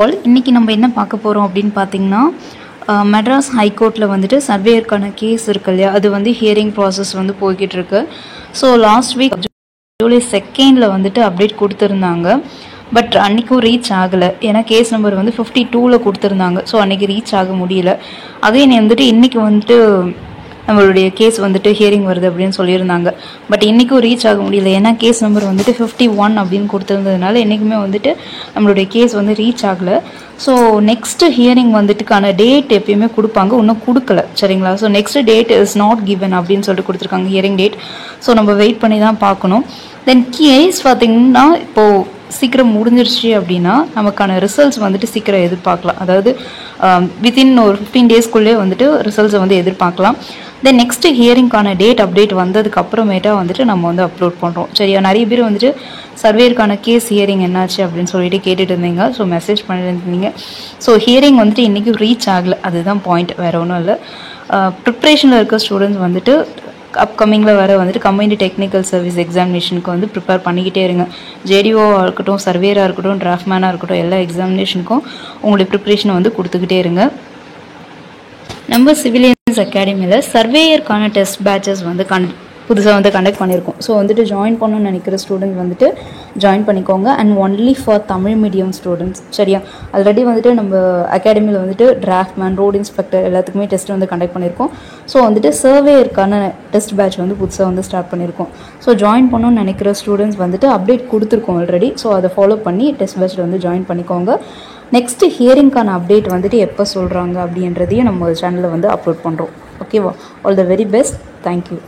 இன்றைக்கி நம்ம என்ன பார்க்க போகிறோம் அப்படின்னு பார்த்தீங்கன்னா மெட்ராஸ் ஹைகோர்ட்டில் வந்துட்டு சர்வேயருக்கான கேஸ் இருக்கு இல்லையா, அது வந்து ஹியரிங் ப்ராசஸ் வந்து போய்கிட்டு இருக்கு. ஸோ லாஸ்ட் வீக் ஜூலை 2 வந்துட்டு அப்டேட் கொடுத்துருந்தாங்க. பட் அன்றைக்கும் ரீச் ஆகலை, ஏன்னா கேஸ் நம்பர் வந்து 52 கொடுத்துருந்தாங்க. ஸோ அன்றைக்கி ரீச் ஆக முடியல. அகைன் வந்துட்டு இன்றைக்கி வந்துட்டு நம்மளுடைய கேஸ் வந்துட்டு ஹியரிங் வருது அப்படின்னு சொல்லியிருந்தாங்க. பட் இன்றைக்கும் ரீச் ஆக முடியல, ஏன்னா கேஸ் நம்பர் வந்துட்டு 51 அப்படின்னு கொடுத்துருந்ததுனால என்றைக்குமே வந்துட்டு நம்மளுடைய கேஸ் வந்து ரீச் ஆகலை. ஸோ நெக்ஸ்ட்டு ஹியரிங் வந்துட்டுக்கான டேட் எப்பயுமே கொடுப்பாங்க, இன்னும் கொடுக்கல, சரிங்களா? So next date is not given அப்படின்னு சொல்லிட்டு கொடுத்துருக்காங்க, ஹியரிங் டேட். ஸோ நம்ம வெயிட் பண்ணி தான் பார்க்கணும். தென் கேஸ் பார்த்திங்கன்னா இப்போது சீக்கிரம் முடிஞ்சிருச்சு அப்படின்னா நமக்கான ரிசல்ட்ஸ் வந்துட்டு சீக்கிரம் எதிர்பார்க்கலாம். அதாவது வித்தின் ஒரு 15 டேஸ்க்குள்ளே வந்துட்டு ரிசல்ட்ஸை வந்து எதிர்பார்க்கலாம். தென் நெக்ஸ்ட்டு ஹியரிங்கான டேட் அப்டேட் வந்ததுக்கு அப்புறமேட்டா வந்துட்டு நம்ம வந்து அப்லோட் பண்ணுறோம், சரியா? நிறைய பேர் வந்துட்டு சர்வேயருக்கான கேஸ் ஹியரிங் என்னாச்சு அப்படின்னு சொல்லிட்டு கேட்டுட்டு இருந்தீங்க. ஸோ மெசேஜ் பண்ணியிருந்தீங்க. ஸோ ஹியரிங் வந்துட்டு இன்றைக்கும் ரீச் ஆகலை, அதுதான் பாயிண்ட், வேறு ஒன்றும் இல்லை. ப்ரிப்ரேஷனில் இருக்க ஸ்டூடெண்ட்ஸ் வந்துட்டு அப்கமிங்கில் வர வந்துட்டு கம்பைன்டு டெக்னிக்கல் சர்வீஸ் எக்ஸாமினேஷனுக்கு வந்து ப்ரிப்பேர் பண்ணிக்கிட்டே இருங்க. ஜேடிஓவாக இருக்கட்டும், சர்வேயராக இருக்கட்டும், டிராஃப்ட்மேனாக இருக்கட்டும், எல்லா எக்ஸாமினேஷனுக்கும் உங்களுடைய ப்ரிப்ரேஷனை வந்து கொடுத்துக்கிட்டே இருங்க. நம்ம சிவிலியன்ஸ் அகாடமியில் சர்வேயருக்கான டெஸ்ட் பேட்சஸ் வந்து புதுசாக வந்து கண்டக்ட் பண்ணியிருக்கோம். ஸோ வந்துட்டு ஜாயின் பண்ணணும்னு நினைக்கிற ஸ்டூடெண்ட் வந்துட்டு ஜாயின் பண்ணிக்கோங்க. And only for Tamil medium students, சரியா? ஆல்ரெடி வந்துட்டு நம்ம அகாடமியில் வந்துட்டு டிராஃப்ட்மேன், ரோட் இன்ஸ்பெக்டர் எல்லாத்துக்குமே டெஸ்ட் வந்து கண்டக்ட் பண்ணியிருக்கோம். ஸோ வந்துட்டு சர்வேயருக்கான டெஸ்ட் பேட்ச் வந்து புதுசாக வந்து ஸ்டார்ட் பண்ணியிருக்கோம். ஸோ ஜாயின் பண்ணணும்னு நினைக்கிற ஸ்டூடெண்ட்ஸ் வந்துட்டு அப்டேட் கொடுத்துருக்கோம் ஆல்ரெடி. ஸோ அதை ஃபாலோ பண்ணி டெஸ்ட் பேட்சில் வந்து ஜாயின் பண்ணிக்கோங்க. நெக்ஸ்ட்டு ஹியரிங்கான அப்டேட் வந்துட்டு எப்போ சொல்கிறாங்க அப்படின்றதையும் நம்ம சேனலில் வந்து அப்லோட் பண்ணுறோம். ஓகேவா? All the very best. Thank you.